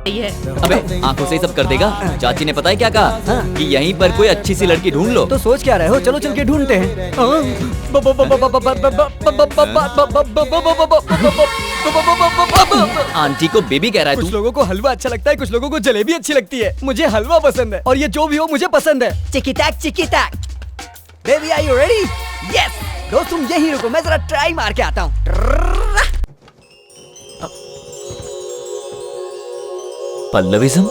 है। अबे आंखों से ही सब कर देगा। चाची ने पता है क्या कहा कि यहीं पर कोई अच्छी सी लड़की ढूंढ लो। तो सोच क्या रहे हो, चलो चल के ढूंढते हैं। आंटी को बेबी कह रहा है कुछ तू? लोगों को हलवा अच्छा लगता है, कुछ लोगों को जलेबी अच्छी लगती है। मुझे हलवा पसंद है और ये जो भी हो मुझे पसंद है। चिकी टैक baby, are you ready? Yes दोस्त, तुम यहीं रुको, मैं जरा ट्राई मार के आता हूँ। पल्लविज्म?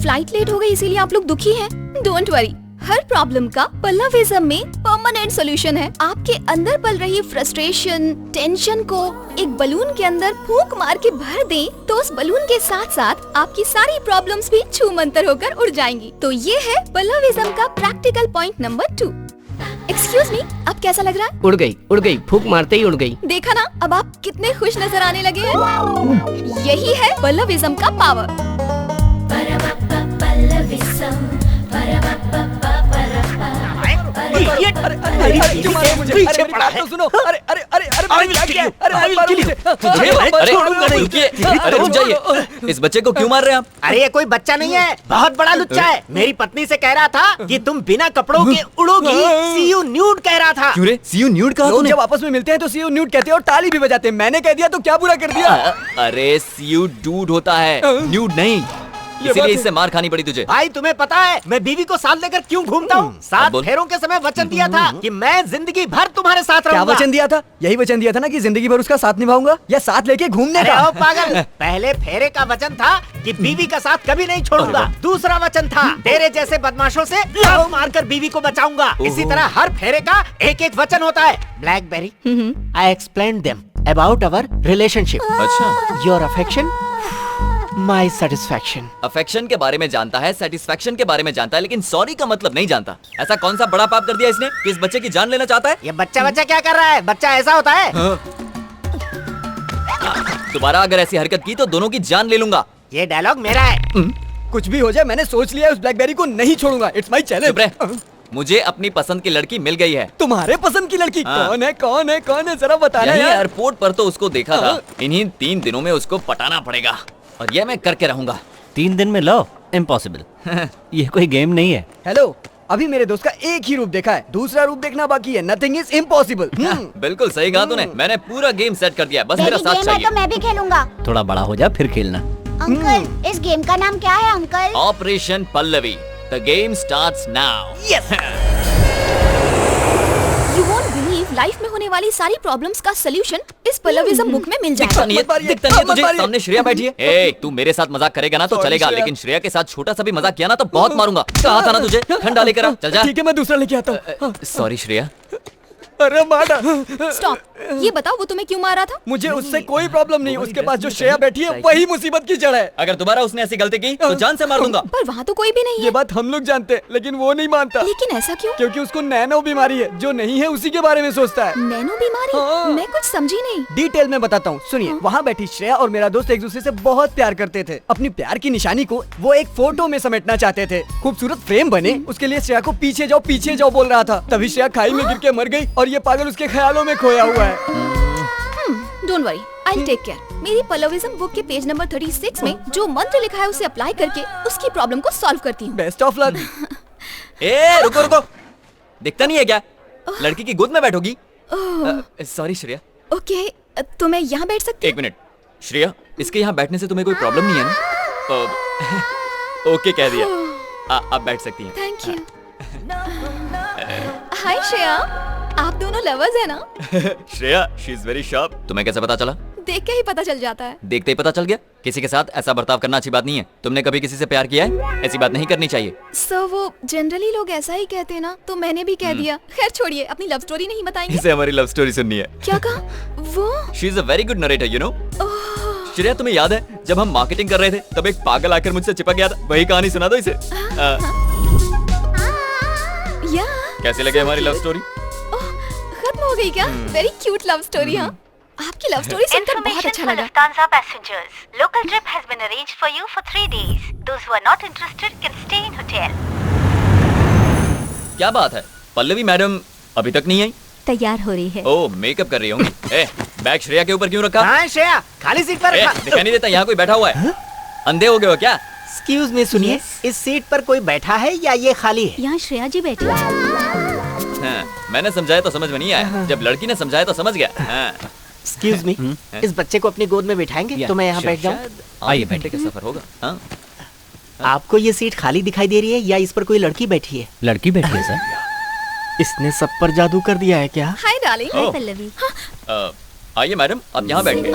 फ्लाइट लेट हो गई इसीलिए आप लोग दुखी हैं? डोंट वरी, हर प्रॉब्लम का पल्लविज्म में परमानेंट सॉल्यूशन है। आपके अंदर पल रही फ्रस्ट्रेशन, टेंशन को एक बलून के अंदर फूंक मार के भर दें तो उस बलून के साथ साथ आपकी सारी प्रॉब्लम्स भी छूमंतर होकर उड़ जाएंगी। तो ये है पल्लविज्म का practical point number 2। Excuse me, अब कैसा लग रहा है? उड़ गई, फूंक मारते ही उड़ गई। देखा ना, अब आप कितने खुश नजर आने लगे हैं। यही है पल्लविज्म का पावर। पीछे पड़ा है। सुनो, अरे रुक जाइए। इस बच्चे को क्यों मार रहे हैं आप? अरे ये कोई बच्चा नहीं है, बहुत बड़ा लुच्चा है। मेरी पत्नी से कह रहा था कि तुम बिना कपड़ों के उड़ोगी। सी यू न्यूड कह रहा था। क्यों रे? सी यू न्यूड कहा लोग तूने? जब आपस में मिलते हैं तो सी यू न्यूड कहते हैं और ताली भी बजाते हैं। मैंने कह दिया तो क्या बुरा कर दिया? अरे सी यू डूड होता है, न्यूड नहीं। इसीलिए इससे मार खानी पड़ी तुझे। भाई तुम्हें पता है मैं बीवी को साथ लेकर क्यों घूमता हूँ? 7 फेरों के समय वचन दिया था कि मैं जिंदगी भर तुम्हारे साथ क्या रहूंगा। वचन दिया था? यही वचन दिया था ना कि जिंदगी भर उसका साथ निभाऊंगा, या साथ लेके घूमने अरे का? ओ पागल, पहले फेरे का वचन था कि बीवी का साथ कभी नहीं छोड़ूंगा। दूसरा वचन था तेरे जैसे बदमाशों से लात मारकर बीवी को बचाऊंगा। इसी तरह हर फेरे का एक एक वचन होता है। Blackberry, I explain them about our relationship. अच्छा, your affection, my satisfaction. Affection के बारे में जानता है, सेटिस्फैक्शन के बारे में जानता है, लेकिन सॉरी का मतलब नहीं जानता। ऐसा कौन सा बड़ा पाप कर दिया इसने कि इस बच्चे की जान लेना चाहता है? ये बच्चा क्या कर रहा है? बच्चा ऐसा होता है? दोबारा अगर ऐसी हरकत की तो दोनों की जान ले लूंगा। ये डायलॉग मेरा है। कुछ भी हो जाए, मैंने सोच लिया है, उस ब्लैकबेरी को नहीं छोड़ूंगा। It's my challenge. चुप रह। मुझे अपनी पसंद की लड़की मिल गई है। तुम्हारे पसंद की लड़की? हाँ। कौन है जरा बताना यहीं यार। एयरपोर्ट पर तो उसको देखा था। इन्हीं 3 दिनों में उसको पटाना पड़ेगा और ये मैं करके रहूंगा। 3 दिन में लो? इम्पॉसिबल। ये कोई गेम नहीं है। हेलो, अभी मेरे दोस्त का एक ही रूप देखा है, दूसरा रूप देखना बाकी है। Nothing is impossible. बिल्कुल सही कहा तूने। मैंने पूरा गेम सेट कर दिया, बस मेरा साथ गेम है चाहिए। तो मैं भी खेलूंगा। थोड़ा बड़ा हो जा फिर खेलना। अंकल, इस गेम का नाम क्या है uncle? Operation Pallavi. The game starts now. Yes. You won't believe, life में होने वाली सारी प्रॉब्लम्स का सलूशन इस पल्लविज्म बुक में मिल दिखता जाएगा। नहीं है, दिखता नहीं है तुझे? सामने श्रेया बैठी है। ए, तू मेरे साथ मजाक करेगा ना तो Sorry, चलेगा, श्रेया। लेकिन श्रेया के साथ छोटा सा भी मजाक किया ना तो बहुत मारूंगा। कहा था ना तुझे, ठंडा लेकर आ। चल जा। ठीक है, मैं दूसरा लेके आता हूँ। सॉरी श्रेया। अरे मारा। स्टॉप, ये बताओ वो तुम्हें क्यों मारा था? मुझे उससे कोई प्रॉब्लम नहीं, उसके पास जो श्रेया बैठी है वही मुसीबत की जड़ है। अगर दोबारा उसने ऐसी गलती की तो जान से मार दूंगा। पर वहाँ तो कोई भी नहीं ये है। बात हम लोग जानते हैं, लेकिन वो नहीं मानता। लेकिन ऐसा क्यों? क्योंकि उसको नैनो बीमारी है, जो नहीं है उसी के बारे में सोचता है। नैनो बीमारी? हाँ। मैं कुछ समझी नहीं। डिटेल में बताता हूँ, सुनिए। वहाँ बैठी श्रेया और मेरा दोस्त एक दूसरे से बहुत प्यार करते थे। अपनी प्यार की निशानी को वो एक फोटो में समेटना चाहते थे। खूबसूरत फ्रेम बने, उसके लिए श्रेया को पीछे जाओ बोल रहा था। तभी श्रेया खाई में गिर के मर गई और ये पागल उसके ख्यालों में खोया हुआ है। Don't worry, I take care. मेरी पल्लविज्म बुक के पेज नंबर 36 में जो मंत्र लिखा है उसे अप्लाई करके उसकी प्रॉब्लम को सॉल्व करती हूँ। Best of luck. ए, रुको। दिखता नहीं है क्या? लड़की की गोद में बैठोगी? सॉरी श्रेया। ओके, तो मैं यहाँ बैठ सकती हूँ? 1 मिनट। श्रेया, इसके यहाँ बैठने से तुम्हें कोई प्रॉब्लम नहीं है ना? ओके कह दिया। आप बैठ सकती हैं। Thank you. हाय श्रेया, आप दोनों लवर्स है ना? Shreya, she is very sharp. तुम्हें कैसे पता चला? देख के ही पता चल जाता है। देखते ही पता चल गया? किसी के साथ ऐसा बर्ताव करना अच्छी बात नहीं है। तुमने कभी किसी से प्यार किया है? ऐसी बात नहीं करनी चाहिए। सर, वो जनरली लोग ऐसा ही कहते हैं ना, तो मैंने भी कह दिया। खैर छोड़िए, अपनी लव स्टोरी नहीं बताएंगे? इसे हमारी लव स्टोरी सुननी है। क्या कहा वो? She is a very good narrator, you know. Shreya, तुम्हें याद है जब हम मार्केटिंग कर रहे थे तब एक पागल आकर मुझसे चिपक गया था? वही कहानी सुना दो इसे। या कैसी लगी हमारी लव स्टोरी? खत्म हो गई क्या? Very cute love story. हाँ, आपकी लव स्टोरी सुनकर बहुत अच्छा लगा। Lufthansa passengers. Local trip has been arranged for you for 3 days. Those who are not interested can stay in hotel. क्या बात है, पल्लवी मैडम अभी तक नहीं आई? तैयार हो रही है। ओह, मेकअप कर रही होंगी। ए, बैग श्रेया के ऊपर क्यों रखा? हाँ श्रेया, खाली सीट पर ए, रखा। दिखाई नहीं देता यहाँ कोई बैठा हुआ है? अंधे हो गए हो क्या? एक्सक्यूज मी, सुनिए, इस सीट पर कोई बैठा है या ये खाली है? यहाँ श्रेया जी बैठी है। हाँ, मैंने समझाया तो समझ में नहीं आया, जब लड़की ने समझाया तो समझ गया। हाँ। एक्सक्यूज मी, इस बच्चे को अपनी गोद में बिठाएंगे तो मैं यहाँ बैठ जाऊँ? आइए, घंटे का सफर होगा। हाँ? आपको ये सीट खाली दिखाई दे रही है या इस पर कोई लड़की बैठी है? लड़की बैठी है सर। इसने सब पर जादू कर दिया है क्या? Hi darling. ओह। पल्लवी। आइए मैडम, आप यहाँ बैठिए।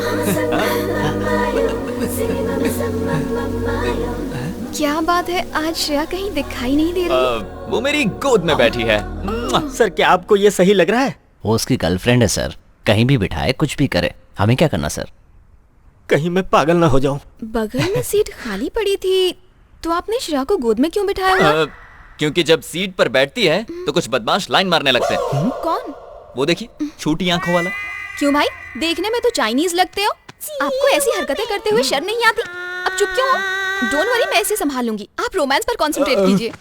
क्या बात है, आज श्रेया कहीं दिखाई नहीं दे रही। वो मेरी गोद में बैठी है। सर क्या आपको ये सही लग रहा है? वो उसकी गर्लफ्रेंड है सर, कहीं भी बिठाए कुछ भी करे, हमें क्या करना सर? कहीं मैं पागल ना हो जाऊं। बगल में सीट खाली पड़ी थी, तो आपने श्रेया को गोद में क्यों बिठाया हुआ? क्योंकि जब सीट पर बैठती है तो कुछ बदमाश लाइन मारने लगते हैं। कौन? वो देखिए, छोटी आंखों वाला। क्यों भाई, देखने में तो चाइनीज लगते हो, आपको ऐसी हरकतें करते हुए शर्म नहीं आती? अब चुप क्यों हो? डोंट वरी, मैं इसे संभाल लूंगी, आप रोमांस पर कंसंट्रेट कीजिए।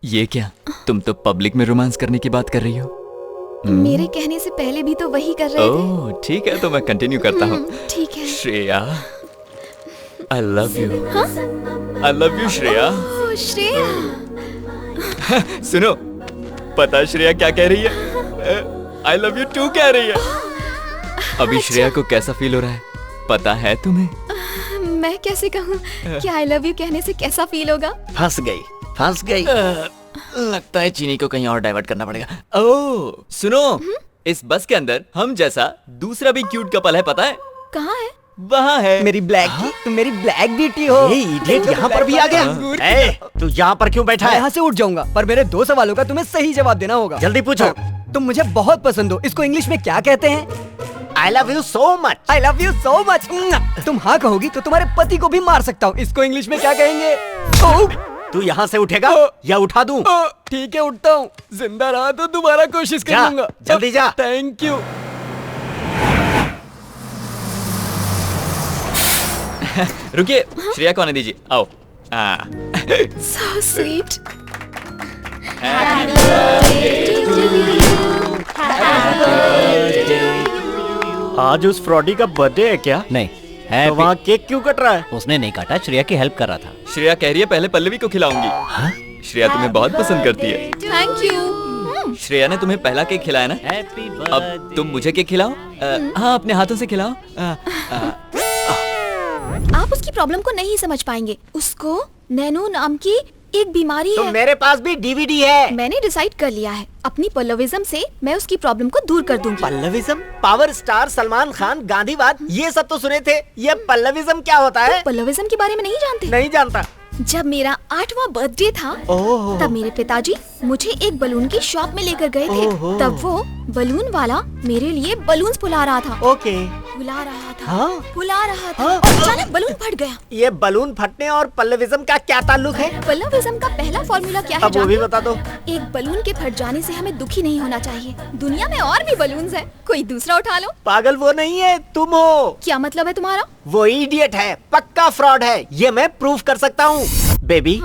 ये क्या, तुम तो पब्लिक में रोमांस करने की बात कर रही हो? मेरे कहने से पहले भी तो वही कर रहे थे। ओह ठीक है, तो मैं कंटिन्यू करता हूँ। ठीक है। Shreya, I love you. I love you Shreya. Oh Shreya, सुनो, पता श्रेया क्या कह रही है? आई लव यू टू कह रही है। अभी श्रेया को कैसा फील हो रहा है, पता है तुम्हें? मैं कैसे कहूँ कि आई लव यू कहने से कैसा फील होगा? फंस गई, फंस गई। लगता है चीनी को कहीं और डाइवर्ट करना पड़ेगा। ओह सुनो, इस बस के अंदर हम जैसा दूसरा भी क्यूट कपल है, पता है? कहाँ है? वहाँ है। मेरी ब्लैक की, तुम मेरी ब्लैक ब्यूटी हो। ये इडियट यहाँ पर भी आ गया। ए, तू यहाँ पर क्यों बैठा मैं है? यहाँ से उठ जाऊंगा, पर मेरे 2 सवालों का तुम्हें सही जवाब देना होगा। जल्दी पूछो। तुम मुझे बहुत पसंद हो, इसको इंग्लिश में क्या कहते हैं? आई love you so much. I love you so much. तुम हाँ कहोगी तो तुम्हारे पति को भी मार सकता हूँ, इसको इंग्लिश में क्या कहेंगे? ओह, तू यहाँ से उठेगा या उठा दूं? ठीक है उठता हूँ, जिंदा रहा तो दोबारा कोशिश कर जा, लूंगा। जल्दी जा। Thank you. रुकिए, श्रेया को आने दीजिए, आओ। So sweet. आज उस फ्रॉडी का बर्थडे है क्या? नहीं है तो वहाँ केक क्यों कट रहा है? उसने नहीं काटा, श्रेया की हेल्प कर रहा था। श्रेया कह रही है पहले पल्लवी को खिलाऊंगी। श्रेया तुम्हें बहुत पसंद करती है। Thank you. श्रेया ने तुम्हें पहला केक खिलाया ना, हैप्पी अब तुम मुझे केक खिलाओ। हाँ, अपने हाथों से खिलाओ। आप उसकी प्रॉब्लम को नहीं समझ पाएंगे, उसको नैनो नाम की एक बीमारी तो है। मेरे पास भी डीवीडी है। मैंने डिसाइड कर लिया है, अपनी पल्लविज्म से मैं उसकी प्रॉब्लम को दूर कर दूंगी। पल्लविज्म? पावर स्टार सलमान खान, गांधीवाद, ये सब तो सुने थे। ये पल्लविज्म क्या होता है? पल्लविज्म के बारे में नहीं जानते? नहीं जानता। जब मेरा 8वां बर्थडे था, ओह। तब मेरे पिताजी मुझे एक बलून की शॉप में लेकर गए थे। ओहो। तब वो बलून वाला मेरे लिए बलून्स फुला रहा था। ओके। फुला रहा था, हाँ? फुला रहा था, हाँ? और अचानक बलून फट गया। ये बलून फटने और पल्लविज्म का क्या ताल्लुक है? पल्लविज्म का पहला फॉर्मूला क्या है अब वो भी जानते बता दो। हो? एक बलून के फट जाने से हमें दुखी नहीं होना चाहिए। दुनिया में और भी बलून्स हैं, कोई दूसरा उठा लो। पागल वो नहीं है, तुम हो। क्या मतलब है तुम्हारा? वो इडियट है, पक्का फ्रॉड है, ये मैं प्रूव कर सकता हूँ। बेबी,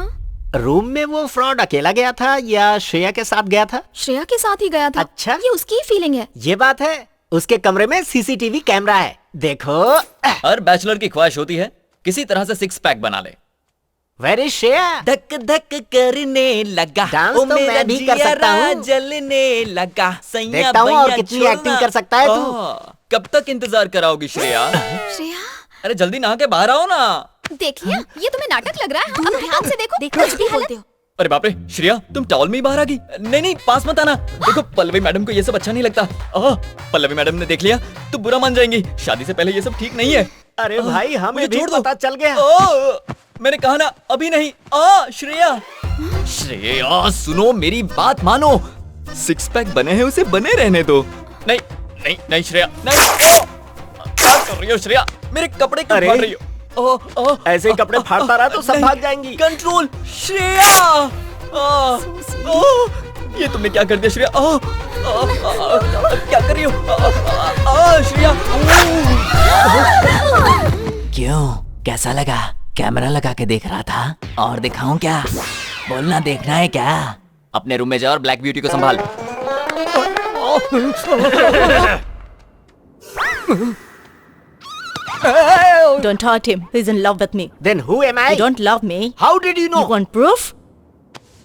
रूम में वो फ्रॉड अकेला गया था या श्रेया के साथ गया था? श्रेया के साथ ही गया था। अच्छा। ये उसकी फीलिंग है। ये बात है, उसके कमरे में सीसीटीवी कैमरा है, देखो। हर बैचलर की ख्वाहिश होती है किसी तरह से 6 पैक बना ले। Where is Shreya? धक धक करने लगा, डांस ओ तो मेरा मैं भी कर सकता जियरा हूँ। जलने लगा, सैया देखता हूँ और भैया कितनी छोड़ना। एक्टिंग कर सकता है तू। कब तक इंतजार कराओगी श्रेया? श्रेया, अरे जल्दी नहा के बाहर आओ ना। देख लिया, ये तुम्हें नाटक लग रहा है। अब ध्यान से देखो, कुछ भी बोलते हो। अरे बाप रे श्रेया, तुम टॉवल में ही बाहर आ गई। नहीं नहीं, पास मत आना। देखो पल्लवी मैडम को ये सब अच्छा नहीं लगता। पल्लवी मैडम ने देख लिया तो बुरा मान जाएंगी। शादी से पहले ये सब ठीक नहीं है। अरे भाई, हमें मुझे भी छोड़ दो। पता चल गया। मैंने कहा ना अभी नहीं। श्रेया, श्रेया सुनो मेरी बात मानो। 6 पैक बने हैं, उसे बने रहने दो। नहीं नहीं नहीं श्रेया, नहीं। क्या कर रही हो श्रेया? मेरे कपड़े क्यों अरे, फाड़ रही हो? ऐसे ही कपड़े फाड़ता रहा तो सब भाग जाएंगी। कंट्रोल श्रेया। ये तुमने क्या कर दिया श्रेया? क्या कर रही हो श्रेया? क्यों, कैसा लगा? कैमरा लगा के देख रहा था और दिखाऊं क्या? बोलना, देखना है क्या? अपने रूम में जा और ब्लैक ब्यूटी को संभाल। Don't hurt him. He's in love with me. Then who am I? You don't love me. How did you know? You want proof?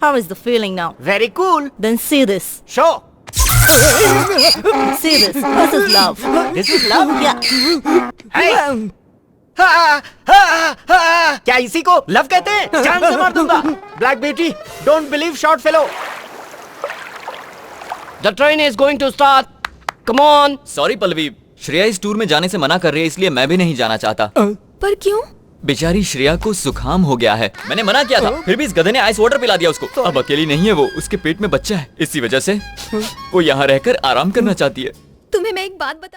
How is the feeling now? Very cool. Then see this. Show. See this. This is love. This is love. Yeah. Hey. क्या इसी को love कहते हैं? जान से मार दूंगा। Black beauty, don't believe short fellow. The train is going to start. Come on. Sorry Pallavi, Shreya इस टूर में जाने से मना कर रही है, इसलिए मैं भी नहीं जाना चाहता। पर क्यों? बेचारी श्रेया को जुकाम हो गया है। मैंने मना किया था, फिर भी इस गधे ने आइस वाटर पिला दिया उसको। अब अकेली नहीं है वो, उसके पेट में बच्चा है। इसी वजह से वो यहाँ रहकर आराम करना चाहती है। तुम्हें मैं एक बात बता